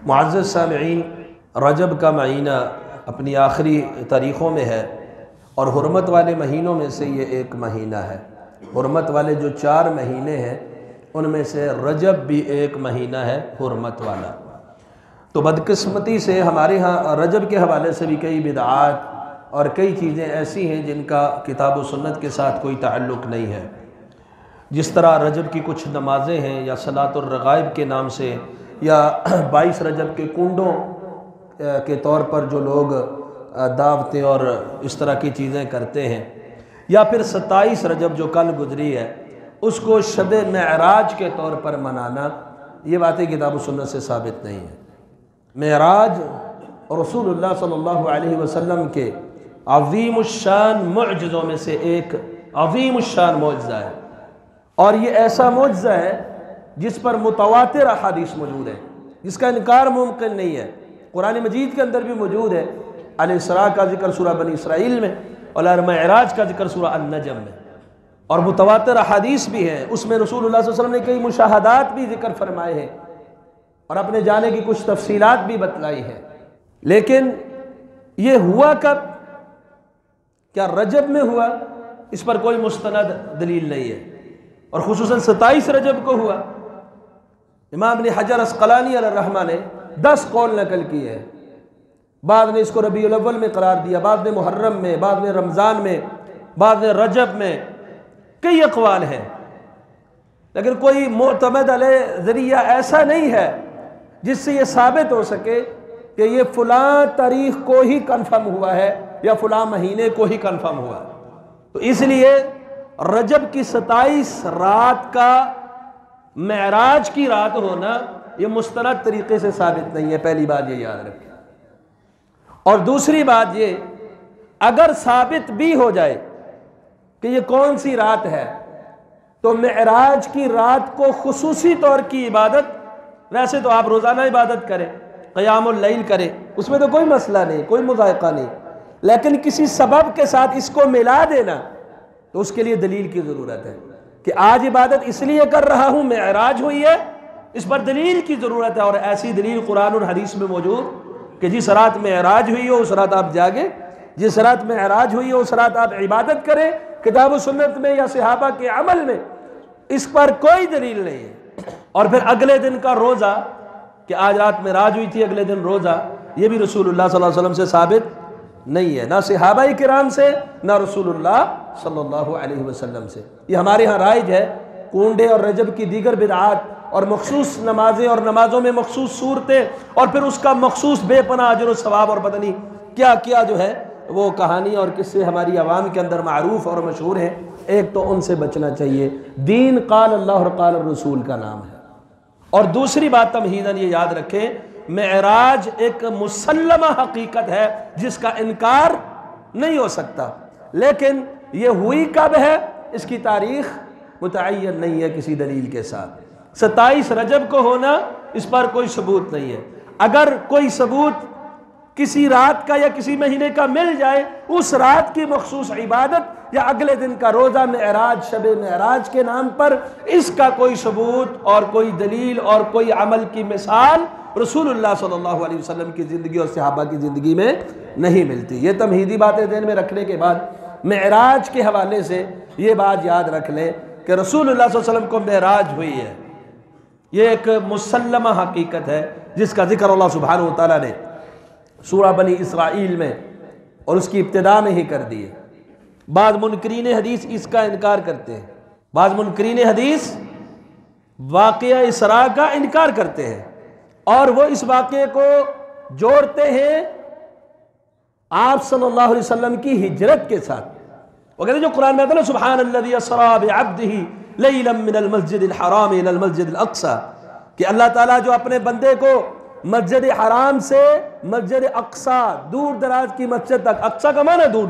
मुअज़्ज़ज़ सामिईन, रजब का महीना अपनी आखिरी तारीख़ों में है और हुर्मत वाले महीनों में से ये एक महीना है। हुर्मत वाले जो 4 महीने हैं उनमें से रजब भी एक महीना है हुर्मत वाला। तो बदकिस्मती से हमारे यहाँ रजब के हवाले से भी कई बिदआत और कई चीज़ें ऐसी हैं जिनका किताब व सुन्नत के साथ कोई ताल्लुक़ नहीं है। जिस तरह रजब की कुछ नमाज़ें हैं या सलातुर रग़ाइब के नाम से या 22 रजब के कुंडों के तौर पर जो लोग दावतें और इस तरह की चीज़ें करते हैं, या फिर 27 रजब जो कल गुजरी है उसको शब मेराज के तौर पर मनाना, ये बातें किताब व सुन्नत से साबित नहीं है। मेराज रसूलुल्लाह सल्लल्लाहु अलैहि वसल्लम के अज़ीमुश्शान मुअजिज़ों में से एक अज़ीमुश्शान मुअजिज़ा है और ये ऐसा मुअजिज़ा है जिस पर मुतवातिर अहादीस मौजूद है, जिसका इनकार मुमकिन नहीं है। कुरान मजीद के अंदर भी मौजूद है। अल-इसरा का जिक्र सूरह बनी इसराइल में और अल-मेराज का जिक्र सूरह अन-नजम में, और मुतवातिर अहादीस भी हैं। उसमें रसूलुल्लाह सल्लल्लाहु अलैहि वसल्लम ने कई मुशाहदात भी जिक्र फरमाए हैं और अपने जाने की कुछ तफसीलात भी बतलाई हैं। लेकिन ये हुआ कब, क्या रजब में हुआ, इस पर कोई मुस्तनद दलील नहीं है। और खुसूसन 27 रजब को हुआ। इमाम इब्न हजर अस्क़लानी अलैहिर्रहमा ने 10 कौल नकल किए हैं। बाद ने इसको रबीउल अव्वल में करार दिया, बाद में मुहर्रम में, बाद में रमज़ान में, बाद में रजब में, कई अक़वाल हैं। लेकिन कोई मुअतमद अलैह ज़रिया ऐसा नहीं है जिससे ये साबित हो सके कि ये फ़लाँ तारीख़ को ही कन्फर्म हुआ है या फ़लाँ महीने को ही कन्फर्म हुआ। तो इसलिए रजब की 27 रात का मेराज की रात होना ये मुस्तनद तरीके से साबित नहीं है। पहली बात ये याद रखें। और दूसरी बात ये, अगर साबित भी हो जाए कि ये कौन सी रात है, तो मेराज की रात को खुसूसी तौर की इबादत, वैसे तो आप रोज़ाना इबादत करें, क़यामुल लैल करें, उसमें तो कोई मसला नहीं, कोई मुज़ायक़ा नहीं, लेकिन किसी सबब के साथ इसको मिला देना तो उसके लिए दलील की ज़रूरत है कि आज इबादत इसलिए कर रहा हूँ, मेराज हुई है, इस पर दलील की ज़रूरत है। और ऐसी दलील कुरान और हदीस में मौजूद कि जिस रात मेराज हुई हो उस रात आप जागे, जिस रात मेराज हुई हो उस रात आप इबादत करें। किताब व सुन्नत में या सहाबा के अमल में इस पर कोई दलील नहीं है। और फिर अगले दिन का रोज़ा, कि आज रात मेराज हुई थी अगले दिन रोज़ा, ये भी रसूलुल्लाह सल्लल्लाहु अलैहि वसल्लम से साबित नहीं है, ना सहाबाए किराम से, ना रसूलुल्लाह सल्लल्लाहु अलैहि वसल्लम से। ये हमारे यहाँ राइज है। कुंडे और रजब की दीगर बिदआत और मखसूस नमाजें और नमाजों में मखसूस सूरतें और फिर उसका मखसूस बेपनाह अजर व सवाब और पता नहीं क्या क्या जो है वो कहानी और किस्से हमारी आवाम के अंदर मारूफ और मशहूर हैं। एक तो उनसे बचना चाहिए। दीन क़ाल अल्लाह और क़ाल रसूल का नाम है। और दूसरी बात तमहीदन ये याद रखें, मेराज एक मुसल्लमा हकीकत है जिसका इनकार नहीं हो सकता। लेकिन ये हुई कब है, इसकी तारीख मुतअय्यन नहीं है किसी दलील के साथ। 27 रजब को होना, इस पर कोई सबूत नहीं है। अगर कोई सबूत किसी रात का या किसी महीने का मिल जाए, उस रात की मखसूस इबादत या अगले दिन का रोज़ा मेराज, शब मेराज के नाम पर, इसका कोई सबूत और कोई दलील और कोई अमल की मिसाल रसूलुल्लाह सल्लल्लाहु अलैहि वसल्लम की ज़िंदगी और सहाबा की ज़िंदगी में नहीं मिलती। ये तमहीदी बातें ध्यान में रखने के बाद मेराज के हवाले से ये बात याद रख लें कि रसूलुल्लाह सल्लल्लाहु अलैहि वसल्लम को मेराज हुई है। ये एक मुसल्लमा हकीकत है जिसका जिक्र अल्लाह सुब्हानहु व तआला ने सूरह बनी इसराइल में और उसकी इब्तिदा में ही कर दी है। बाद मुनकरीन हदीस इसका इनकार करते हैं। बाद मुनकरीन हदीस वाक़या इसरा का इनकार करते हैं और वो इस वाक़े को जोड़ते हैं आप सल्लल्लाहु अलैहि वसल्लम की हिजरत के साथ। वो कहते जो कुरान में आता है ना, सुब्हानल्लज़ी अस्रा बिअब्दिही लैलन मिनल मस्जिदिल हराम इलल मस्जिदिल अक़सा, कि अल्लाह ताला जो अपने बंदे को मस्जिद हराम से मस्जिद अक़सा, दूर दराज की मस्जिद तक, अक़सा का माना दूर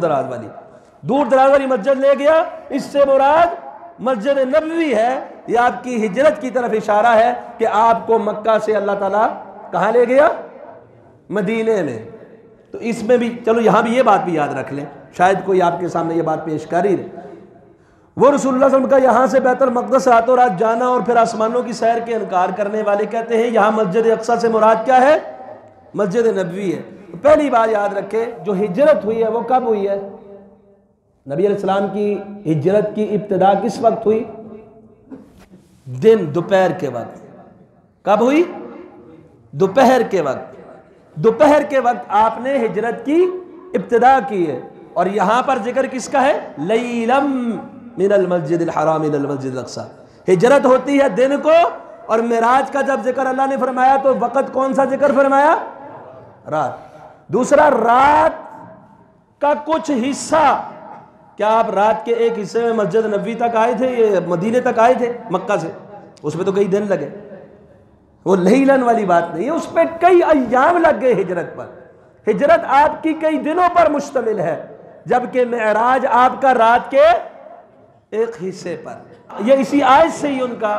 दराज वाली मस्जिद ले गया। इससे मुराद मस्जिद नबवी है। यह आपकी हिजरत की तरफ इशारा है कि आपको मक्का से अल्लाह ताला कहाँ ले गया, मदीने में। तो इसमें भी चलो यहाँ भी ये बात भी याद रख लें, शायद कोई आपके सामने ये बात पेश कर ही रहे। वो रसूलुल्लाह सल्लल्लाहु अलैहि वसल्लम का यहाँ से बैतुल मक़दस रातों रात जाना और फिर आसमानों की सैर के इनकार करने वाले कहते हैं यहाँ मस्जिद अक़सा से मुराद क्या है? मस्जिद नबवी है। तो पहली बात याद रखें, जो हिजरत हुई है वो कब हुई है? नबी अलैहिस्सलाम की हिजरत की इब्तिदा किस वक्त हुई? दिन दोपहर के वक्त। कब हुई? दोपहर के वक्त। दोपहर के वक्त आपने हिजरत की इब्तिदा की है। और यहां पर जिक्र किसका है? लैलम मिनल मस्जिदिल हराम इलल मस्जिदिल अक़सा। हिजरत होती है दिन को, और मिराज का जब जिक्र अल्लाह ने फरमाया तो वक़्त कौन सा जिक्र फरमाया? रात। दूसरा, रात का कुछ हिस्सा, क्या आप रात के एक हिस्से में मस्जिद नबवी तक आए थे? ये मदीने तक आए थे मक्का से? उसमें तो कई दिन लगे। वो लैलन वाली बात नहीं है, उस पर कई अय्याम लग गए हिजरत पर। हिजरत आपकी कई दिनों पर मुश्तमिल है, जबकि मेराज आपका रात के एक हिस्से पर। ये इसी आयत से ही उनका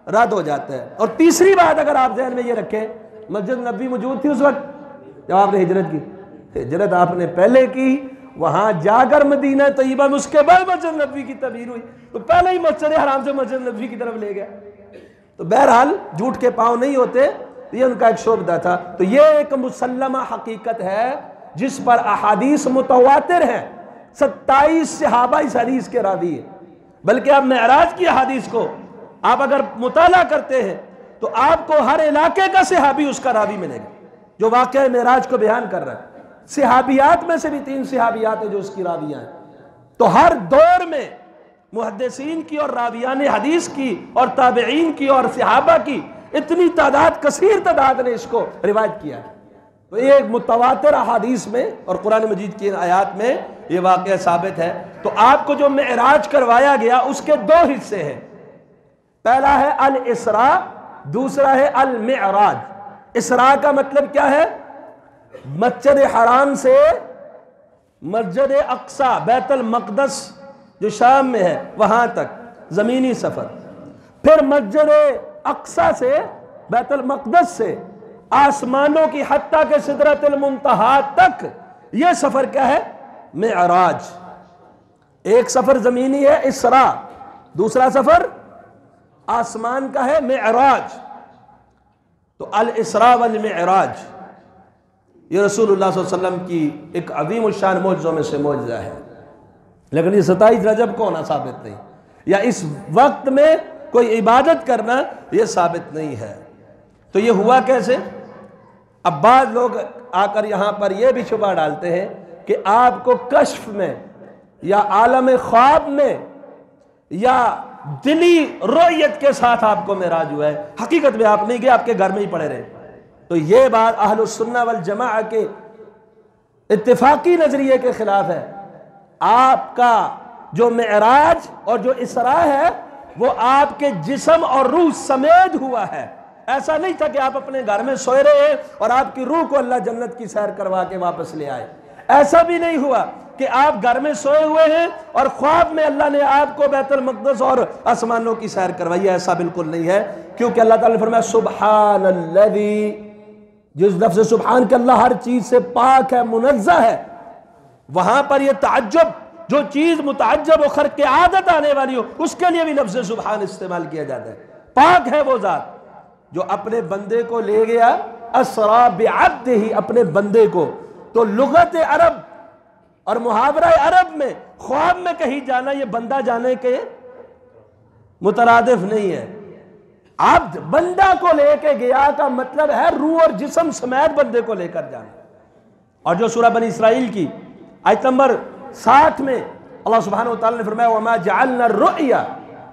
रद्द हो जाता है। और तीसरी बात अगर आप ध्यान में ये रखें, मस्जिद नबवी मौजूद थी उस वक्त जब आपने हिजरत की? हिजरत आपने पहले की, वहां जाकर मदीना तैयबा में, उसके बाद मस्जिद नबवी की तबीर हुई। तो पहले ही मस्जिद हराम से मस्जिद नबवी की तरफ ले गया। तो बहरहाल झूठ के पांव नहीं होते, ये उनका एक शोबदा था। तो ये एक मुसल्लमा हकीकत है जिस पर अहादीस मुतवातिर है। 27 सहाबा इस हदीस के रावी है। बल्कि आप मेराज की हदीस को आप अगर मुताला करते हैं तो आपको हर इलाके का सहाबी उसका रावी मिलेगा जो वाक़या मेराज को बयान कर रहा है। सहाबियात में से भी 3 सहाबियात है जो उसकी रावियां हैं। तो हर दौर में मुहद्दिसीन की और रावियान हदीस की और ताबईन की और सहाबा की इतनी तादाद, कसीर तादाद ने इसको रिवायत किया। तो ये मुतवातिर अहादीस में और कुरान मजीद की आयात में ये वाक़या साबित है। तो आपको जो मेराज करवाया गया उसके 2 हिस्से हैं। पहला है अल इसरा, दूसरा है अल मिअराज। इसरा का मतलब क्या है? मस्जिद हराम से मस्जिद अक़सा बैतुल मक़दस जो शाम में है वहां तक जमीनी सफर, फिर मस्जिद अक़सा से बैतुल मक़दस से आसमानों की हत्ता के सिदरतुल मुंतहा तक, यह सफर क्या है? मिअराज। एक सफर जमीनी है इसरा, दूसरा सफर आसमान का है मिअराज। तो अल इसरा वल मिअराज ये रसूलुल्लाह सल्लल्लाहु अलैहि वसल्लम की एक अज़ीम शान मौजज़ों में से मौजज़ा है। लेकिन ये 27 रजब को होना साबित नहीं, या इस वक्त में कोई इबादत करना यह साबित नहीं है। तो ये हुआ कैसे? अब बाद लोग आकर यहां पर यह भी शुबा डालते हैं कि आपको कश्फ में या आलम ख्वाब में या दिली रोयत के साथ आपको मेराज हुआ है। हकीकत में आप नहीं गए, आपके घर में ही पड़े रहे। तो ये बात अहलुस सुन्ना वल जमाअह के इत्तिफाकी नजरिए के खिलाफ है। आपका जो मेराज और जो इसरा है वो आपके जिस्म और रूह समेत हुआ है। ऐसा नहीं था कि आप अपने घर में सोए रहे और आपकी रूह को अल्लाह जन्नत की सैर करवा के वापस ले आए। ऐसा भी नहीं हुआ कि आप घर में सोए हुए हैं और ख्वाब में अल्लाह ने आपको बैतुल मक़दस और आसमानों की सैर करवाई। ऐसा बिल्कुल नहीं है, क्योंकि अल्लाह ताला ने फरमाया सुब्हानल्लज़ी, जिस लफ्ज़ सुब्हान के अल्लाह हर चीज से पाक है, मुनज़्ज़ह है। वहां पर यह ताज्जुब, जो चीज मुताज्जब और खर्क के आदत आने वाली हो उसके लिए भी लफ्ज़ सुब्हान इस्तेमाल किया जाता है। पाक है वो ज़ात जो अपने बंदे को ले गया, असरा बिअब्दिही, अपने बंदे को। तो लुगत अरब और मुहावरा अरब में ख्वाब में कहीं जाना ये बंदा जाने के मुतरादिफ नहीं है। अब्द बंदा को लेके गया का मतलब है रूह और जिस्म समेत बंदे को लेकर जाना। और जो सूरह बनी इसराइल की आयत नंबर 60 में अल्लाह सुब्हानहु व तआला ने फरमाया वमा जअलना रुया,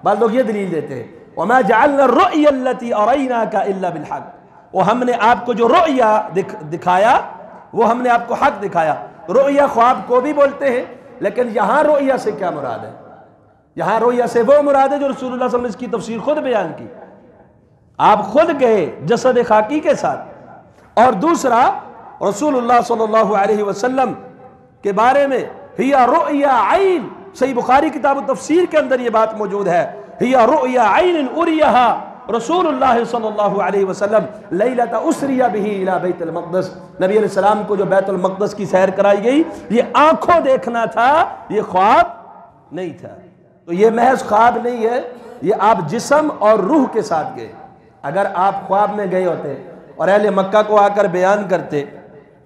बाद लोग ये दलील देते हैं वमा जअलना रुया अल्लती अरैनाका इल्ला बिल हक, वो हमने आपको जो रुया दिखाया वो हमने आपको हक दिखाया। रुया ख्वाब को भी बोलते हैं, लेकिन यहां रुया से क्या मुराद है? यहां रुया से वो मुराद है जो रसूलुल्लाह सल्लल्लाहु अलैहि वसल्लम ने इसकी तफसीर खुद बयान की। आप खुद गए जसद खाकी के साथ। और दूसरा, रसूलुल्लाह सल्लल्लाहु अलैहि वसल्लम के बारे में हिया रुया आइन, सही बुखारी किताब तफसीर के अंदर ये बात मौजूद है, हिया रुया आइन उरियहा रसूलुल्लाह सल्लल्लाहु अलैहि वसल्लम लैलत उसरिया बिही इला बैतुल मक़दस। नबी अलैहि सलाम को जो बैतुल मक़दस की सैर कराई गई, ये आंखों देखना था, ये ख्वाब नहीं था। तो ये महज ख्वाब नहीं है, ये आप जिस्म और रूह के साथ गए। अगर आप ख्वाब में गए होते और अहले मक्का को आकर बयान करते,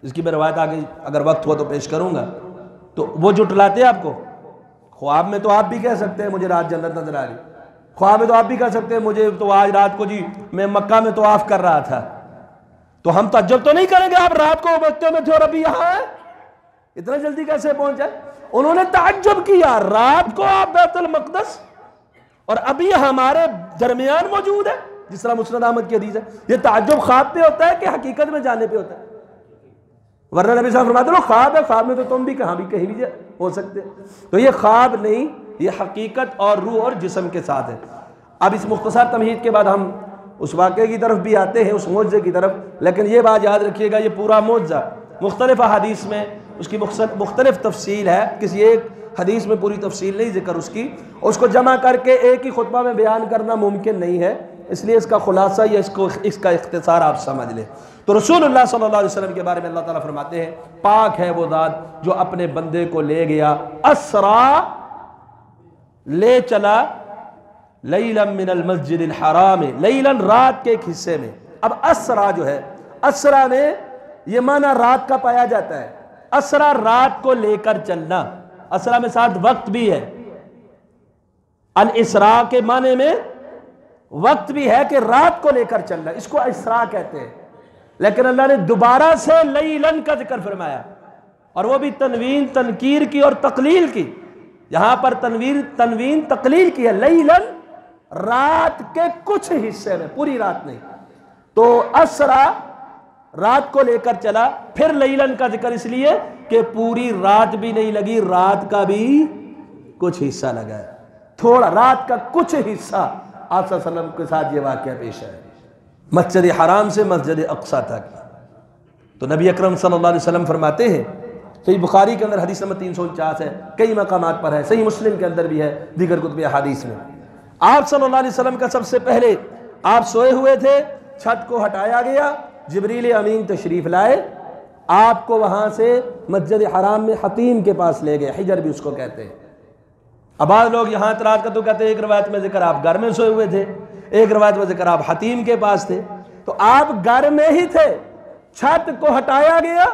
इसकी मैं रवायत आगे अगर वक्त हुआ तो पेश करूंगा, तो वो जुटलाते आपको। ख्वाब में तो आप भी कह सकते हैं मुझे रात जन्नत नजर आ रही, ख्वाब में तो आप भी कह सकते हैं मुझे तो आज रात को जी मैं मक्का में तवाफ कर रहा था। तो हम तअज्जुब तो नहीं करेंगे आप रात को मक्के में थे और अभी यहां है, इतना जल्दी कैसे पहुंच जाए। उन्होंने तअज्जुब किया, रात को आप बैतुल मक़दस और अभी हमारे दरमियान मौजूद है, जिस तरह मुस्नद अहमद की हदीस है। ये तअज्जुब ख्वाब पे होता है कि हकीकत में जाने पे होता है? वरना नबी साहब फरमाते हो ख्वाब है, ख्वाब में तो तुम भी कहीं भी हो सकते। तो ये ख्वाब नहीं, ये हकीकत और रूह और जिस्म के साथ है। अब इस मुख्तसर तमहीद के बाद हम उस वाक़े की तरफ भी आते हैं, उस मौज़े की तरफ। लेकिन ये बात याद रखिएगा, ये पूरा मौज़ा मुख्तलिफ हदीस में उसकी मुख्तलिफ तफसील है, किसी एक हदीस में पूरी तफसील नहीं जिक्र उसकी, उसको जमा करके एक ही खुतबा में बयान करना मुमकिन नहीं है। इसलिए इसका खुलासा या इसका इख्तिसार आप समझ लें। तो रसूलुल्लाह सल्लल्लाहु अलैहि वसल्लम के बारे में अल्लाह ताला फरमाते हैं, पाक है वो ज़ात जो अपने बंदे को ले गया, असरा ले चला, लैलन मिनल मस्जिदिल हराम, लैलन रात के एक हिस्से में। अब असरा जो है, असरा में ये माना रात का पाया जाता है। असरा रात को लेकर चलना, असरा में साथ वक्त भी है। अल इसरा के माने में वक्त भी है कि रात को लेकर चलना, इसको इसरा कहते हैं। लेकिन अल्लाह ने दोबारा से लैलन का जिक्र फरमाया, और वो भी तनवीन तनकीर की और तकलील की। यहां पर तनवीन तकलील की है, लैलन रात के कुछ हिस्से में, पूरी रात नहीं। तो असरा रात को लेकर चला, फिर लैलन का जिक्र इसलिए कि पूरी रात भी नहीं लगी, रात का भी कुछ हिस्सा लगा है, थोड़ा रात का कुछ हिस्सा। आप सल्लल्लाहु अलैहि वसल्लम के साथ ये वाक़या पेश है, मस्जिद हराम से मस्जिद अक्सा तक। तो नबी अकरम सल्लल्लाहु अलैहि वसल्लम फरमाते हैं, सही बुखारी के अंदर हदीस नंबर 349 है, कई मकामात पर है, सही मुस्लिम के अंदर भी है, दीगर कुतुब हदीस में। आप सल्लल्लाहु अलैहि वसल्लम का सबसे पहले आप सोए हुए थे, छत को हटाया गया, जिब्रील अमीन तशरीफ लाए, आपको वहां से मस्जिद हराम में हतीम के पास ले गए, हिजर भी उसको कहते हैं। अब बाद लोग यहाँ इतराज का तो कहते हैं, एक रवायत में जिक्र आप घर में सोए हुए थे, एक रवायत में जिक्र आप हतीम के पास थे। तो आप घर में ही थे, छत को हटाया गया,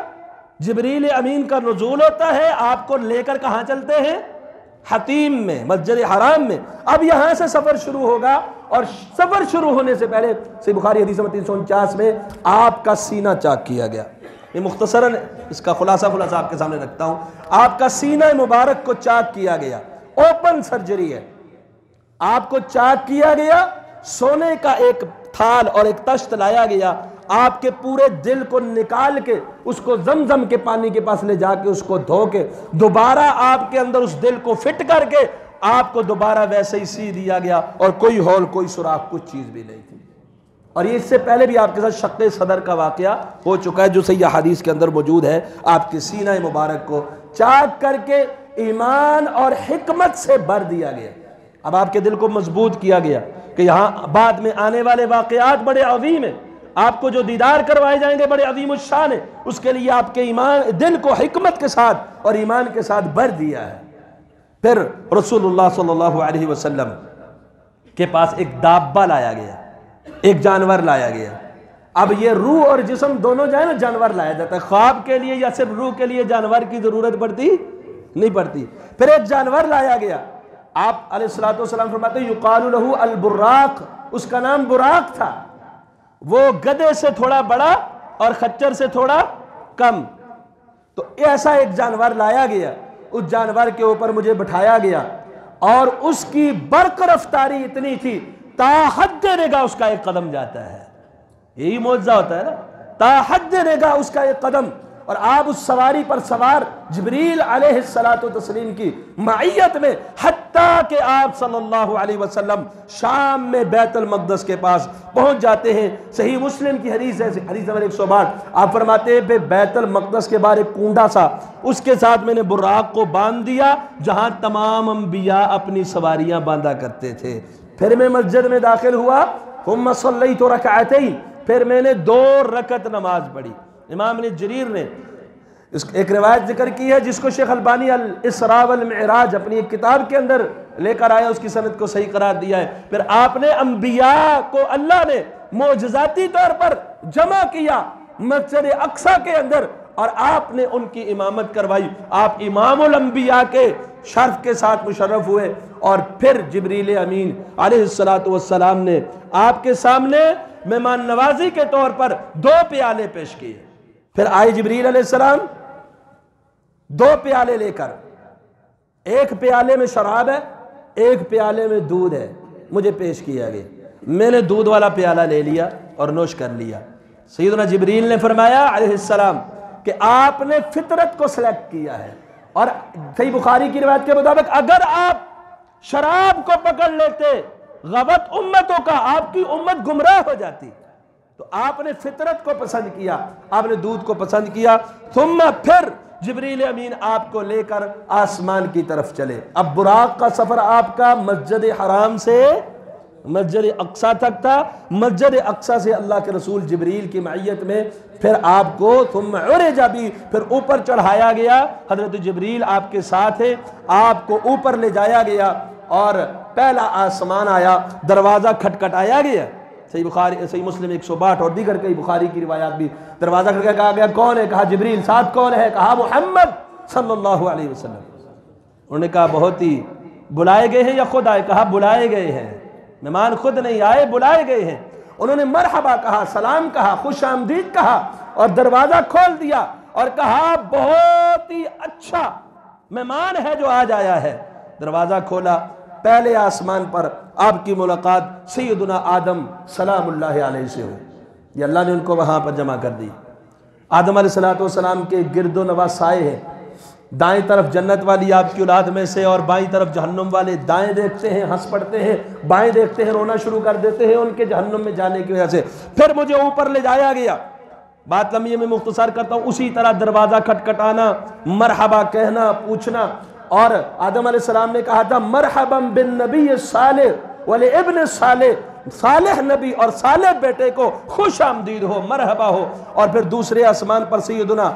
जिब्रील अमीन का नुज़ूल होता है, आपको लेकर कहाँ चलते हैं? हतीम में, मस्जिद हराम में। अब यहां से सफर शुरू होगा, और सफर शुरू होने से पहले सही बुखारी हदीस नंबर 349 में आपका सीना चाक किया गया। ये मुख्तसरन इसका खुलासा आपके सामने रखता हूं। आपका सीना मुबारक को चाक किया गया, ओपन सर्जरी है, आपको चाक किया गया, सोने का एक थाल और एक तश्त लाया गया, आपके पूरे दिल को निकाल के उसको जमजम के पानी के पास ले जाके उसको धो के दोबारा आपके अंदर उस दिल को फिट करके आपको दोबारा वैसे ही सी दिया गया, और कोई हॉल कोई सुराख कुछ चीज भी नहीं थी। और ये इससे पहले भी आपके साथ शक्के सदर का वाकया हो चुका है, जो सही हदीस के अंदर मौजूद है। आपके सीना मुबारक को चाक करके ईमान और हिकमत से भर दिया गया। अब आपके दिल को मजबूत किया गया कि यहाँ बाद में आने वाले वाकयात बड़े अजीम हैं, आपको जो दीदार करवाए जाएंगे बड़े अजीम शान है, उसके लिए आपके ईमान दिल को हिकमत के साथ और ईमान के साथ भर दिया है। फिर रसूलुल्लाह सल्लल्लाहु अलैहि वसल्लम के पास एक दाब्बा लाया गया, एक जानवर लाया गया। अब ये रूह और जिस्म दोनों जाए ना, जानवर लाया जाता है। ख्वाब के लिए या सिर्फ रूह के लिए जानवर की जरूरत पड़ती नहीं पड़ती। फिर एक जानवर लाया गया, आप अलैहिस्सलातु वस्सलाम फरमाते हैं युकालु लहू अल बुर्राक, उसका नाम बुराक था। वो गधे से थोड़ा बड़ा और खच्चर से थोड़ा कम। तो ऐसा एक जानवर लाया गया, उस जानवर के ऊपर मुझे बिठाया गया, और उसकी बर्क रफ्तारी इतनी थी, ताहद निगाह उसका एक कदम जाता है। यही मौजज़ा होता है ना, ताहद निगाह उसका एक कदम। और आप उस सवारी पर सवार जिब्रील अलैहिस्सलातु तस्लीम की माइयत में, हत्ता कि आप सल्लल्लाहु अलैहि वसल्लम शाम में बैतुल मक़दस के पास पहुंच जाते हैं। सही मुस्लिम की हदीस है, हदीस नंबर 162, आप फरमाते हैं बैतुल मक़दस के बाहर एक कुंडा सा, उसके साथ मैंने बुराक को बांध दिया जहां तमाम अंबिया अपनी सवारियां बांधा करते थे। फिर मैं मस्जिद में दाखिल हुआ, हुम्मा सल्लैतु रकअतैन, फिर मैंने 2 रकत नमाज पढ़ी। इमाम ने जरीर ने एक रिवायत जिक्र की है जिसको शेख अलबानी अल इसरा वल मिअराज अपनी एक किताब के अंदर लेकर आया, उसकी सनद को सही करार दिया है। फिर आपने अंबिया को अल्लाह ने मोजज़ाती तौर पर जमा किया मस्जिद अक्सा के अंदर और आपने उनकी इमामत करवाई। आप इमामुल अंबिया के शर्फ के साथ मुशर्रफ हुए और फिर जिब्रील अमीन अलैहिस्सलातु वस्सलाम ने आपके सामने मेहमान नवाजी के तौर पर 2 प्याले पेश किए। फिर आए जिब्रील अलैहिस्सलाम 2 प्याले लेकर, एक प्याले में शराब है, एक प्याले में दूध है, मुझे पेश किया गया। मैंने दूध वाला प्याला ले लिया और नोश कर लिया। सैयदना जिब्रील ने फरमाया अलैहिस्सलाम कि आपने फितरत को सिलेक्ट किया है, और सही बुखारी की रिवायत के मुताबिक अगर आप शराब को पकड़ लेते गबत उम्मतों का, आपकी उम्मत गुमराह हो जाती। तो आपने फितरत को पसंद किया, आपने दूध को पसंद किया। थुम्मा फिर जिब्रील अमीन आपको लेकर आसमान की तरफ चले। अब बुराक का सफर आपका मस्जिद हराम से मस्जिद अक्सा तक था। मस्जिद अक्सा से अल्लाह के रसूल जिब्रील की मईयत में फिर आपको थुम्मा उरजा भी, फिर ऊपर चढ़ाया गया। हजरत जिब्रील आपके साथ है, आपको ऊपर ले जाया गया और पहला आसमान आया, दरवाजा खटखटाया गया। सही बुखारी, सही मुस्लिम 162 और दीगर कई बुखारी की रिवायात भी। दरवाजा खटखटा कहा गया कौन है? कहा जिब्रील। साथ कौन है? कहा मोहम्मद सल्लल्लाहु अलैहि वसल्लम। उन्होंने कहा बहुत ही बुलाए गए हैं या खुद आए? कहा बुलाए गए हैं, मेहमान खुद नहीं आए, बुलाए गए हैं। उन्होंने मरहबा कहा, सलाम कहा, खुश आमदीद कहा और दरवाजा खोल दिया और कहा बहुत ही अच्छा मेहमान है जो आज आया है। दरवाजा खोला, पहले आसमान पर आपकी मुलाकात सैयदुना आदम सलामुल्लाह अलैहि से हुई। ये अल्लाह ने उनको वहां पर जमा कर दी। आदम अलैहिस्सलातु वस्सलाम के गिरदो नवा साए हैं। दाएं तरफ जन्नत वाली आपकी औलाद में से और बाईं तरफ जहन्नुम वाले। दाएं देखते हैं हंस पड़ते हैं, बाएं देखते हैं रोना शुरू कर देते हैं उनके जहन्नुम में जाने की वजह से। फिर मुझे ऊपर ले जाया गया। बात लंबी में मुख्तसर करता हूं। उसी तरह दरवाजा खटखटाना, मरहबा कहना, पूछना। और आदम अलैहिस्सलाम ने कहा था मरहबम बिन नबी सालेह वले इब्न सालेह, सालेह नबी और सालेह बेटे को खुश आमदीद हो, मरहबा हो। और फिर दूसरे आसमान पर सैयदुना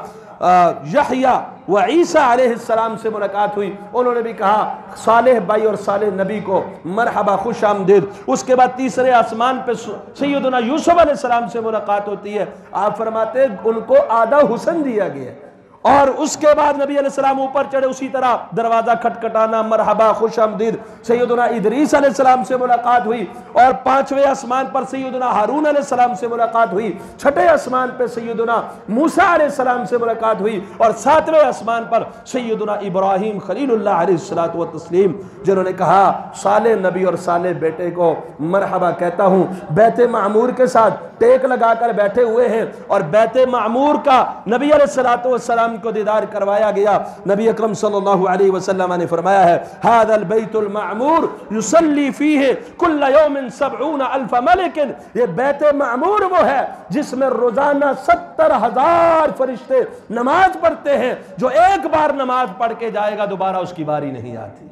यहया व ईसा अलैहिस्सलाम से मुलाकात हुई। उन्होंने भी कहा सालेह भाई और सालेह नबी को मरहबा, खुश आमदीद। उसके बाद तीसरे आसमान पे सैयदुना यूसुफ अलैहिस्सलाम से मुलाकात होती है। आप फरमाते उनको आधा हुस्न दिया गया। और उसके बाद नबी अलैहिस्सलाम ऊपर चढ़े, उसी तरह दरवाजा खटखटाना, मरहबा, खुश आमदीद। सैयदुना इदरीस अलैहिस्सलाम से मुलाकात हुई और 5वें आसमान पर सैयदुना हारून अलैहिस्सलाम से मुलाकात हुई। 6ठे आसमान पर सैयदुना मूसा अलैहिस्सलाम से मुलाकात हुई और 7वें आसमान पर सैयदुना इब्राहीम खलीलुल्लाह अलैहिस्सलातु व तस्लीम, जिन्होंने कहा साले नबी और साले बेटे को मरहबा कहता हूं। बैते मामूर के साथ टेक लगाकर बैठे हुए हैं और बैते मामूर का नबी अलैहिस्सलातु वस्सलाम को दीदार करवाया गया। नबी अकरम सल्लल्लाहु अलैहि वसल्लम ने फरमाया है हादल बैतुल मामूर युसल्ली फीहि कुल्ल यौमिन 70,000 मलकिन। ये बैते मामूर वो है जिसमें रोजाना 70,000 फरिश्ते नमाज पढ़ते हैं। जो एक बार नमाज पढ़ के जाएगा दोबारा उसकी बारी नहीं आती।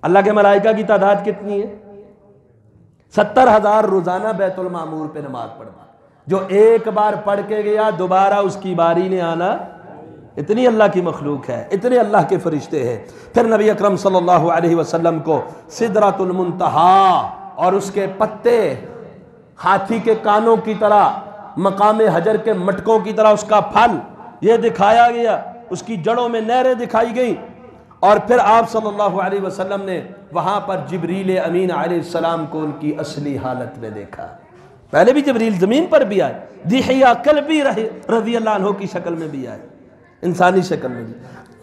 अल्लाह के मलाइका की तादाद कितनी है? 70,000 रोजाना बैतुल मामूर पे नमाज पढ़ना। जो एक बार पढ़ के गया दोबारा उसकी बारी नहीं आना। इतनी अल्लाह की मखलूक है, इतने अल्लाह के फरिश्ते हैं। फिर नबी अकरम सल्लल्लाहु अलैहि वसल्लम को सिदरतुल मुंतहा और उसके पत्ते हाथी के कानों की तरह, मकामे हजर के मटकों की तरह उसका फल ये दिखाया गया। उसकी जड़ों में नहरें दिखाई गई। और फिर आप सल्लल्लाहु अलैहि वसल्लम ने वहां पर जिब्रील अमीन अलैहिस्सलाम को उनकी असली हालत में देखा। पहले भी जिब्रील जमीन पर भी आए, दिहिया कल्बी रज़ियल्लाहु अन्हु की शक्ल में भी आए, इंसानी शक्ल में भी,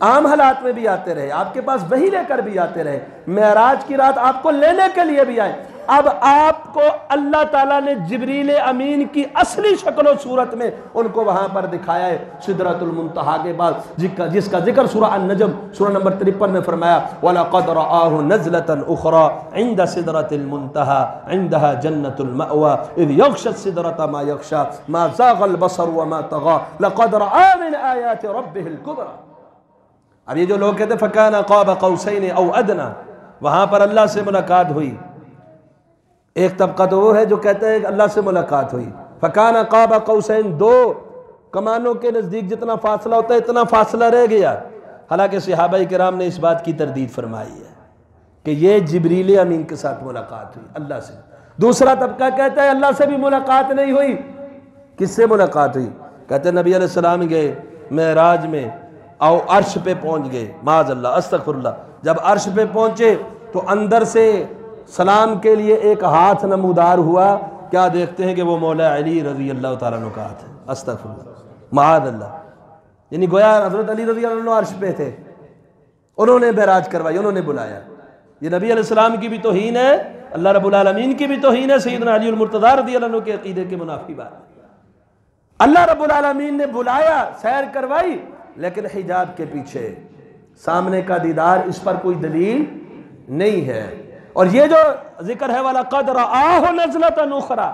आम हालात में भी आते रहे, आपके पास वही लेकर भी आते रहे, मेराज की रात आपको लेने के लिए भी आए। अब आपको अल्लाह ताला ने जिब्रील अमीन की असली शक्ल और सूरत में उनको वहां पर दिखाया है सिदरतुल मुंतहा के बाद, जिसका जिक्र सूरह अन-नजम सूरह नंबर 53 में फरमाया वलक़द रआहु नज़लतन उख़रा इंद सिदरतिल मुंतहा इंदहा जन्नतुल मअवा इज़ यग़शा सिदरता मा यग़शा मा ज़ाग़ल बसर व मा तग़ा लक़द रआ मिन आयाति रब्बिहिल कुबरा। अब ये जो लोग कहते फ़काना क़ाब क़ौसैन औ अदना, वहां पर अल्लाह से मुलाकात हुई। एक तबका तो वो है जो कहते हैं अल्लाह से मुलाकात हुई। फ़काना क़ाब क़ौसैन, 2 कमानों के नज़दीक जितना फासला होता है इतना फासला रह गया। हालांकि सहाबा किराम ने इस बात की तरदीद फरमाई है कि ये जिब्रील अमीन के साथ मुलाकात हुई अल्लाह से। दूसरा तबका कहता है अल्लाह से भी मुलाकात नहीं हुई। किससे मुलाकात हुई? कहते नबी अलैहिस्सलाम गए मेराज में और अर्श पे पहुंच गए, माज़अल्लाह अस्तग़फिरुल्लाह। जब अर्श पे पहुंचे तो अंदर से सलाम के लिए एक हाथ नमूदार हुआ, क्या देखते हैं कि वो मौला अली रज़ी अल्लाह तआला अन्हु का हाथ है। अस्तग़फिरुल्लाह माज़अल्लाह। यानी गोया हज़रत अली रज़ी अल्लाह अन्हु अर्श पे थे, उन्होंने मेराज करवाई, उन्होंने बुलाया। ये नबी अलैहिस्सलाम की भी तौहीन है, अल्लाह रब्बुल आलमीन की भी तौहीन है, सैयदना अली मुर्तज़ा रज़ियल्लाहु अन्हु के अक़ीदे के मुनाफी बात है। अल्लाह रब्बुल आलमीन ने बुलाया, सैर करवाई, लेकिन हिजाब के पीछे सामने का दीदार, इस पर कोई दलील नहीं है। और ये जो जिक्र है वाला क़द रआहु नज़लतन उख़रा,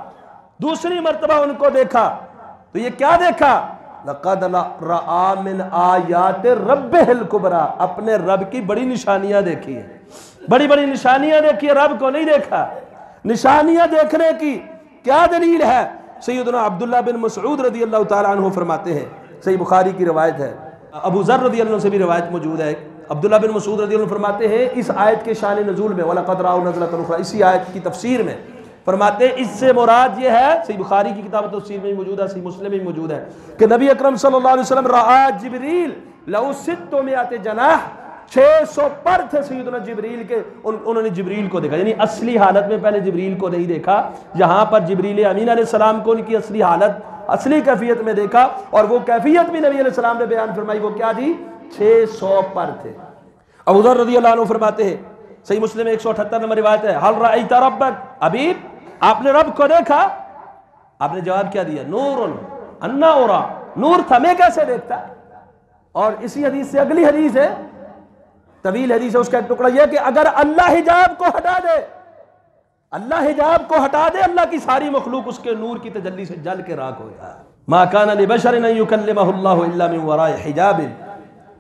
दूसरी मर्तबा उनको देखा, तो ये क्या देखा? लक़द रआ मिन आयात रब्बिहिल कुबरा, अपने रब की बड़ी निशानियां देखी है, बड़ी बड़ी निशानियां देखी है, रब को नहीं देखा। निशानियां देखने की क्या दलील है? सैयदना अब्दुल्लाह बिन मसऊद रज़ियल्लाहु ताला अन्हु फरमाते हैं, सही बुखारी की रवायत है, अबू ज़र रज़ियल्लाहु से भी रवायत मौजूद है। अब्दुल्लाह बिन मसऊद रज़ियल्लाहु फरमाते हैं इस आयत के शान नज़ूल में वलक़द रआहु नज़लतन उख़रा, इसी आयत की तफसीर में फरमाते इससे मुराद ये है, सही बुखारी की किताब तफसीर में मौजूद है, सही मुस्लिम में मौजूद है कि नबी अकरम सल्लल्लाहु अलैहि वसल्लम रआ जिब्रील लहू सित्तु मिअत जनाह, 600 पर थे सैयदना जिब्रील के, उन्होंने जिब्रील को देखा। यानी असली हालत में पहले जिब्रील को नहीं देखा, यहाँ पर जिब्रील अमीन अलैहिस्सलाम को उनकी असली हालत, असली कैफियत में देखा। और वो कैफियत भी नबी अलैहिस्सलाम ने बयान फरमाई, वो क्या थी? 600 पर थे। अबू ज़र रज़ियल्लाहु अन्हु फरमाते हैं, सही मुस्लिम 178 नंबर रिवायत है, हल रअयत रब्बक, अबीब आपने रब को देखा? आपने जवाब क्या दिया? नूरुन अन्ना उरा, नूर था, मैं कैसे देखता? और इसी हदीस से अगली हदीस है, तवील हदीस है, उसका एक टुकड़ा यह कि अगर अल्लाह हिजाब को हटा दे, अल्लाह हिजाब को हटा दे, अल्लाह की सारी मखलूक उसके नूर की तजल्ली से जल के राख हो जाए। मा काना लिबशरिन अन युकल्लिमहुल्लाहु इल्ला मिन वराइ हिजाबिन,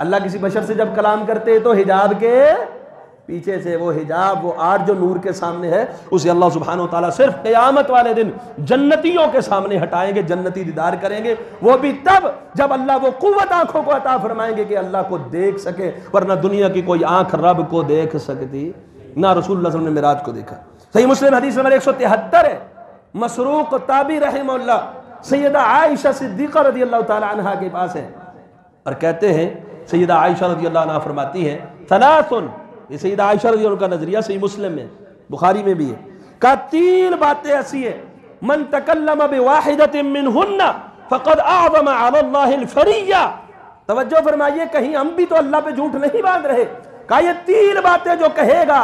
अल्लाह किसी बशर से जब कलाम करते तो हिजाब के पीछे से, वो हिजाब, वो आर जो नूर के सामने है, उसे अल्लाह सुब्हानहु व तआला सिर्फ क़यामत वाले दिन जन्नतियों के सामने हटाएंगे, जन्नती दीदार करेंगे, वो भी तब जब अल्लाह वो कुव्वत आंखों को अता फरमाएंगे कि अल्लाह को देख सके, वरना दुनिया की कोई आंख रब को देख सकती ना। रसूलुल्लाह सल्लल्लाहु अलैहि वसल्लम ने मिराज को देखा। सही मुस्लिम हदीस नंबर 173 है, मसरूक ताबी रहमहुल्लाह सैयदा आयशा सिद्दीक़ा रज़ियल्लाहु ताला अन्हा के पास है और कहते हैं, सैयदा आयशा रज़ियल्लाहु अन्हा फरमाती है, सलासुन, ये सैयदा आयशा रज़ियल्लाहु का नजरिया सही मुस्लिम में, बुखारी में भी है, का 3 बातें ऐसी है, मन तकल्लम बिवाहिदतिन मिनहुन्ना फ़क़द अअज़म अला अल्लाहिल फ़रिय्या। तवज्जो फरमाइए, कहीं हम भी तो अल्लाह पे झूठ नहीं बांध रहे। कहा ये 3 बातें जो कहेगा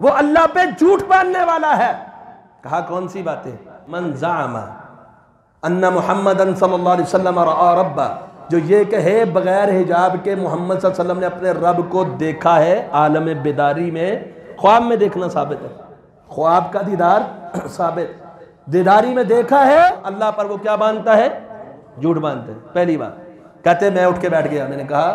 वो अल्लाह पे झूठ बांधने वाला है। कहा कौन सी बातें? मन ज़अमा अन्ना मुहम्मदन सल्लल्लाहु अलैहि वसल्लम रआ रब्बा, जो ये कहे बगैर हिजाब के मोहम्मद सल्लल्लाहु अलैहि वसल्लम ने अपने रब को देखा है आलम बेदारी में, ख्वाब में देखना साबित है, ख्वाब का दीदार साबित, दीदारी में देखा है, अल्लाह पर वो क्या बांधता है? झूठ बांधता है। पहली बात कहते मैं उठ के बैठ गया, मैंने कहा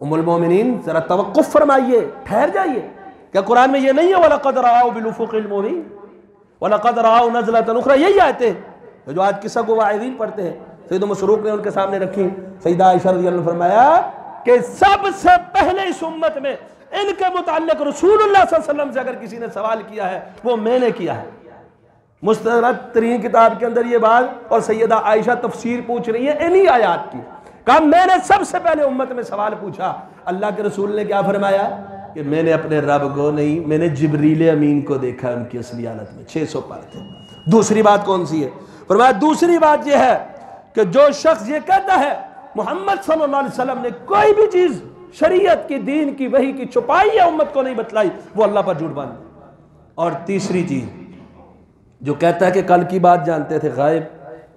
उम्मुल मोमिनीन जरा तवक्कुफ फरमाइए, ठहर जाइए, क्या कुरान में ये नहीं है वलक़द रआहु बिल उफ़ुक़िल मुबीन वलक़द रआहु नज़लतन उख़रा, यही आयतें जो आज किस्सा को वाइज़ीन पढ़ते हैं, सैयद मसरूक ने उनके सामने रखी। सैयदा आयशा रज़ियल्लाहु अन्हा फरमाया कि सबसे पहले इस उम्मत में इनके मुताल्लिक़ रसूलुल्लाह सल्लल्लाहु अलैहि वसल्लम से अगर किसी ने सवाल किया है वो मैंने किया है। मुस्तदरक तरीन किताब के अंदर ये बात, और सैयदा आयशा तफसीर पूछ रही है इन्हीं आयात की। कहा मैंने सबसे पहले उम्मत में सवाल पूछा, अल्लाह के रसूल ने क्या फरमाया कि मैंने अपने रब को नहीं, मैंने जिब्रील अमीन को देखा उनकी असली हालत में, 600 पर थे। दूसरी बात कौन सी है? फरमाया दूसरी बात यह है कि जो शख्स ये कहता है मोहम्मद सल्लल्लाहु अलैहि वसल्लम ने कोई भी चीज शरीयत की, दीन की, वही की छुपाई है, उम्मत को नहीं बतलाई, वो अल्लाह पर झूठ बांधे। और तीसरी चीज जो कहता है कि कल की बात जानते थे गायब,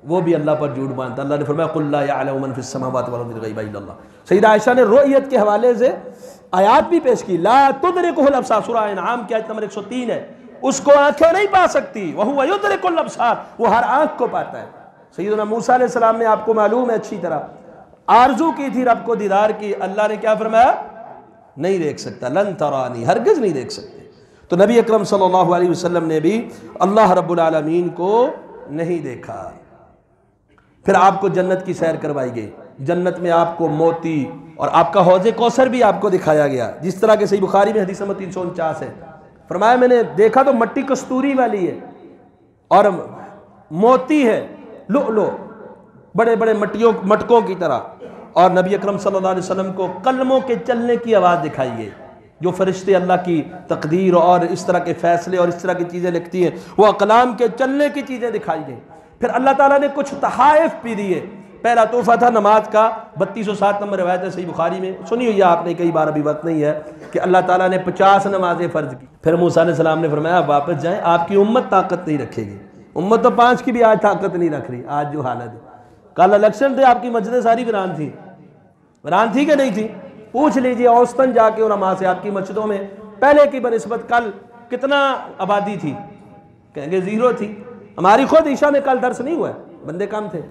वो भी अल्लाह पर झूठ बांधता। अल्लाह ने फरमाया कुल ला यअलमु मन फिस समावाति वल अर्दि गैबा इल्लल्लाह। सैयदा आयशा ने रुयत के हवाले से आयात भी पेश की, ला तुदरिकुहुल अब्सार, सूरह इनाम की आयत नंबर 103 है, उसको आंखें नहीं पा सकती, वह हुवा युदरिकुल अब्सार, वो हर आंख को पाता है। सैयदना मूसा अलैहि सलाम ने, आपको मालूम है अच्छी तरह, आरजू की थी रब को दीदार की, अल्लाह ने क्या फरमाया? नहीं देख सकता, लन तरानी, हरगिज नहीं देख सकते। तो नबी अकरम सल्लल्लाहु अलैहि वसल्लम ने भी अल्लाह रब्बुल आलमीन को नहीं देखा। फिर आपको जन्नत की सैर करवाई गई, जन्नत में आपको मोती और आपका हौज़े कौसर भी आपको दिखाया गया, जिस तरह के सही बुखारी में हदीस नंबर 349 है। फरमाया मैंने देखा तो मट्टी कस्तूरी वाली है और मोती है, लुअलु, बड़े बड़े मटकों की तरह, और नबी अकरम सल्लल्लाहु अलैहि वसल्लम को कलमों के चलने की आवाज़ दिखाई गई। जो फरिश्ते अल्लाह की तकदीर और इस तरह के फ़ैसले और इस तरह की चीज़ें लिखती हैं, वो अकलाम के चलने की चीज़ें दिखाई गई। फिर अल्लाह ताला ने कुछ तहाइफ भी दिए। पहला तोहफा था नमाज का, 3207 नंबर रवायत है सही बुखारी में, सुनी हुई है आपने कई बार, अभी वक्त नहीं है, कि अल्लाह ताला ने 50 नमाजें फ़र्ज की। फिर मूसा अलैहिस्सलाम ने फरमाया वापस जाएँ, आपकी उम्मत ताकत नहीं रखेगी। उम्मत तो 5 की भी आज ताकत नहीं रख रही। आज जो हालत है, कल इलेक्शन थे, आपकी मस्जिदें सारी वीरान थी कि नहीं थी? पूछ लीजिए औसतन जाके उलमा से, आपकी मस्जिदों में पहले की बनिस्बत कल कितना आबादी थी? कहेंगे 0 थी। हमारी खुद ईशा में कल दर्स नहीं हुआ, बंदे कम थे,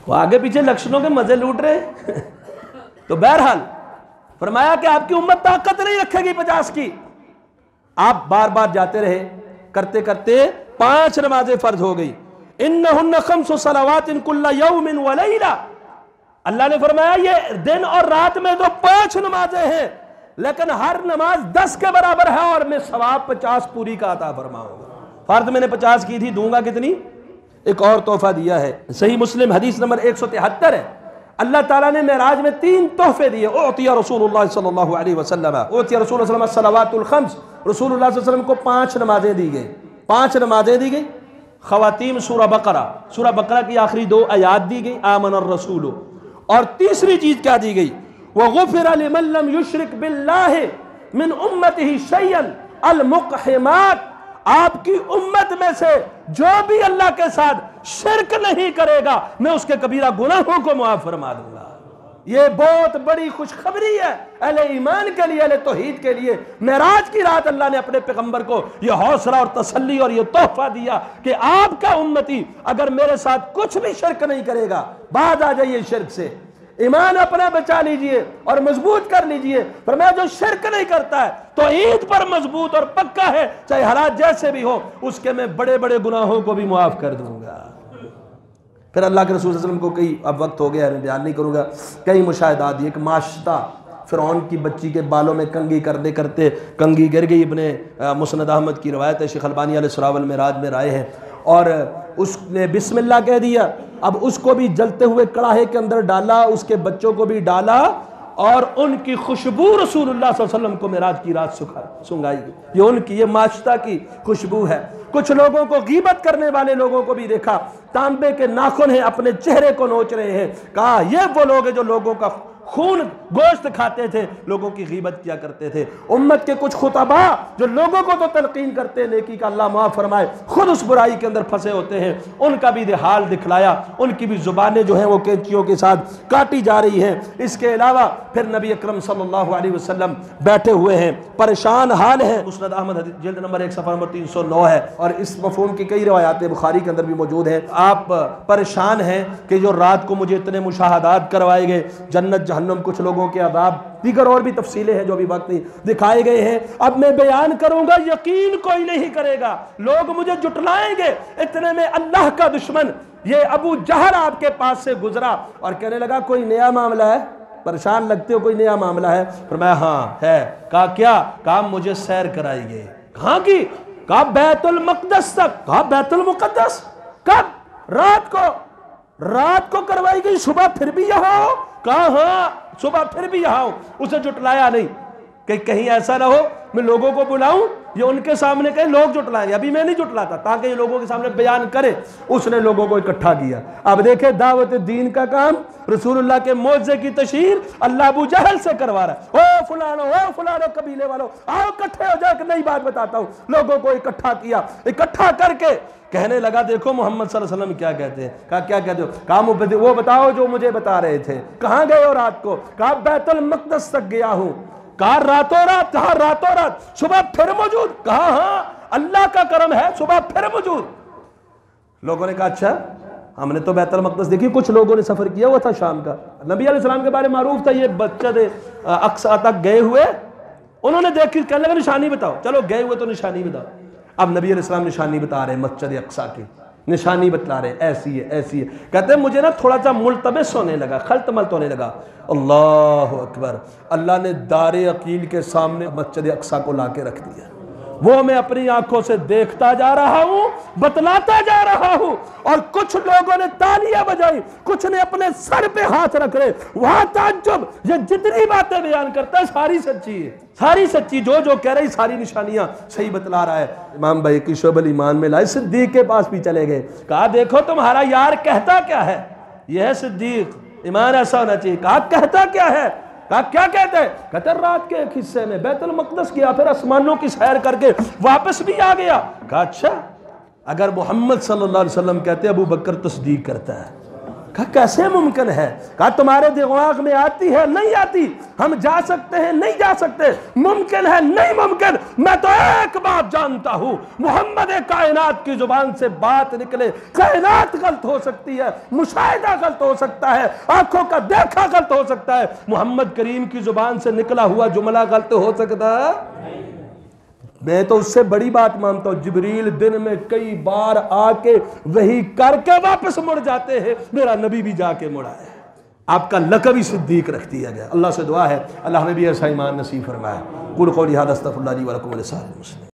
वो आगे पीछे इलेक्शनों के मजे लूट रहे तो बहरहाल फरमाया कि आपकी उम्मत ताकत नहीं रखेगी 50 की। आप बार बार जाते रहे, करते करते 5 नमाजें फर्ज हो गई। इन्नहुन्ना खम्सु सलावातिन कुल्ला यौमिन व लैला, अल्लाह ने फरमाया ये दिन और रात में जो 5 नमाजें हैं, लेकिन हर नमाज 10 के बराबर है और मैं सवाब 50 पूरी का अता फरमाऊंगा। फर्ज मैंने 50 की थी, दूंगा कितनी? एक और तोहफा दिया है। सही मुस्लिम हदीस नंबर 173 है, अल्लाह ताला ने मेराज में 3 तोहफे दिए। उतिया रसूलुल्लाह सल्लल्लाहु अलैहि वसल्लम, उतिया रसूलुल्लाह सल्लल्लाहु अलैहि वसल्लम सलावातुल खम्स, रसूलुल्लाह सल्लल्लाहु अलैहि वसल्लम को 5 नमाजें दी गई। 5 नमाजें दी गई। खवातीम सूरह बकरा की आखिरी 2 आयात दी गई, आमनर रसूल। और तीसरी चीज क्या दी गई? वगुफिर लिमन लम युशरिक बिल्लाहि मिन उम्मतिही शैयन अल मुक़हिमात, आपकी उम्मत में से जो भी अल्लाह के साथ शिरक नहीं करेगा, मैं उसके कबीरा गुनाहों को मुआफ फरमा दूंगा। ये बहुत बड़ी खुशखबरी है अहले ईमान के लिए, अहले तौहीद के लिए। मेराज की रात अल्लाह ने अपने पैगंबर को यह हौसला और तसल्ली और यह तोहफा दिया कि आपका उम्मती अगर मेरे साथ कुछ भी शिरक नहीं करेगा, बाज आ जाइए शिरक से, ईमान अपना बचा लीजिए और मजबूत कर लीजिए। पर मैं जो शिरक नहीं करता है तो ईद पर मजबूत और पक्का है, चाहे हालात जैसे भी हो, उसके मैं बड़े बड़े गुनाहों को भी मुआफ कर दूंगा। फिर अल्लाह के रसूल सल्लल्लाहु अलैहि वसल्लम को कई, अब वक्त हो गया है मैं बयान नहीं करूँगा, कई मुशाहिदात दिए। एक माशता, फ़िरौन की बच्ची के बालों में कंघी करते करते कंघी गिर गई। इब्ने मुस्नद अहमद की रवायत है, शेख अलबानी अलैहिस्सलाम वल मिराज में राय है, और उसने बिस्मिल्लाह कह दिया। अब उसको भी जलते हुए कड़ाहे के अंदर डाला, उसके बच्चों को भी डाला, और उनकी खुशबू रसूलुल्लाह सल्लल्लाहु अलैहि वसल्लम को मेराज की रात सुंगाई। ये उनकी, ये माशता की खुशबू है। कुछ लोगों को गीबत करने वाले लोगों को भी देखा, तांबे के नाखून हैं, अपने चेहरे को नोच रहे हैं। कहा ये वो लोग हैं जो लोगों का खून गोश्त खाते थे, लोगों की गीबत किया करते थे। उम्मत के कुछ खुतबा जो लोगों को तो तलकीन करते नेकी का, अल्लाह माफ़ फरमाए, खुद उस बुराई के अंदर फंसे होते हैं। उनका भी हाल दिखलाया, उनकी भी जुबानें जो हैं वो कैंचियों के साथ काटी जा रही हैं। इसके अलावा फिर नबी अकरम सल्लल्लाहु अलैहि वसल्लम बैठे हुए हैं, परेशान हाल है। मुस्नद अहमद जिल्द नंबर 1 सफ़ा नंबर 309 है, और इस मफ़हूम की कई रवायातें बुखारी के अंदर भी मौजूद हैं। आप परेशान हैं कि जो रात को मुझे इतने मुशाहदात करवाए गए, जन्नत जहन्नम, कुछ लोगों के अज़ाब, दीगर और भी तफसीलें हैं जो अभी वक्त नहीं दिखाए गए हैं। अब मैं बयान करूंगा, यकीन कोई नहीं करेगा, लोग मुझे जुटलाएंगे। इतने में अल्लाह का दुश्मन ये अबू जहल आपके पास से गुजरा और कहने लगा कोई नया मामला है? परेशान लगते हो, कोई नया मामला है? फरमाया हाँ है। कहा क्या? कहा मुझे सैर कराइए। कहाँ की? कहा बैतुल मक़दस तक। कहा बैतुल मुक़द्दस कब? रात को करवाई गई, सुबह फिर भी यहाँ हो? कहा हाँ, सुबह फिर भी यहाँ हो। उसे जुटलाया नहीं कि कहीं ऐसा ना हो मैं लोगों को बुलाऊं, ये उनके सामने कहे लोग जुटलाएंगे। अभी मैं नहीं जुटलाता ताकि ये लोगों के सामने बयान करे। उसने लोगों को इकट्ठा किया। अब देखे दावत दीन का काम, रसूलुल्लाह के मौजज़े की तशहीर अल्लाह अबू जहल से करवा रहा है। ओ फलानो कबीले वालों, आओ इकट्ठे हो जाए, नई बात बताता हूँ। लोगों को इकट्ठा किया, इकट्ठा करके कहने लगा देखो मोहम्मद सल्लल्लाहु अलैहि वसल्लम क्या कहते हैं। कहा क्या कहते हो? कहा वो बताओ जो मुझे बता रहे थे। कहाँ गए हो रात को? कहा बैतुल मक़दस तक गया हूँ। कहा रातों रात सुबह फिर मौजूद? कहा हाँ, अल्लाह का करम है, सुबह फिर मौजूद। लोगों ने कहा अच्छा, हमने तो बैतुल मक़दस देखी, कुछ लोगों ने सफर किया हुआ था शाम का। नबी अलैहिस्सलाम के बारे में मारूफ था, ये मस्जिद अक्सा तक गए हुए, उन्होंने देखी, कहने लगा निशानी बताओ। चलो गए हुए तो निशानी बताओ। अब नबी अलैहिस्सलाम निशानी बता रहे मस्जिद अक्सा की, निशानी बतला रहे, ऐसी है ऐसी है। कहते हैं मुझे ना थोड़ा सा मुल्तबिस होने लगा, खल्त-मल्त होने लगा। अल्लाह अकबर, अल्लाह ने दारे अकील के सामने मस्जिद अक्सा को लाके रख दिया। वो मैं अपनी आंखों से देखता जा रहा हूं, बतलाता जा रहा हूं, और कुछ लोगों ने तालियां बजाई, कुछ ने अपने सर पे हाथ रख रहे। वहां ताज्जुब, ये जितनी बातें बयान करता है सारी सच्ची है, सारी सच्ची, जो जो कह रही सारी निशानियां सही बतला रहा है। इमाम भाई की शोबल ईमान में लाए, सिद्दीक के पास भी चले गए, कहा देखो तुम्हारा यार कहता क्या है, यह है सिद्दीक, ईमान ऐसा होना चाहिए। कहा कहता क्या है, कहा क्या कहते हैं, कहते रात के एक हिस्से में बैतुल मक़दस गया, फिर आसमानों की सैर करके वापस भी आ गया। कहा अच्छा, अगर मोहम्मद सल्लल्लाहु अलैहि वसल्लम कहते अबू बकर तस्दीक करता है। कहा कैसे मुमकिन है, कहा तुम्हारे दिमाग में आती है नहीं आती, हम जा सकते हैं नहीं जा सकते, मुमकिन है नहीं मुमकिन। मैं तो एक बात जानता हूं, मोहम्मद कायनात की जुबान से बात निकले, कायनात गलत हो सकती है, मुशाहिदा गलत हो सकता है, आंखों का देखा गलत हो सकता है, मोहम्मद करीम की जुबान से निकला हुआ जुमला गलत हो सकता है। मैं तो उससे बड़ी बात मानता हूं, जिब्रील दिन में कई बार आके वही करके वापस मुड़ जाते हैं, मेरा नबी भी जाके मुड़ा है। आपका लक़ब ही सिद्दीक रख दिया गया। अल्लाह से दुआ है अल्लाह हमें भी ऐसा ईमान नसीब फरमाए। कुल कौली हादा अस्तगफिरुल्लाह ली व लकुम व लिसाइरिल मुस्लिमीन।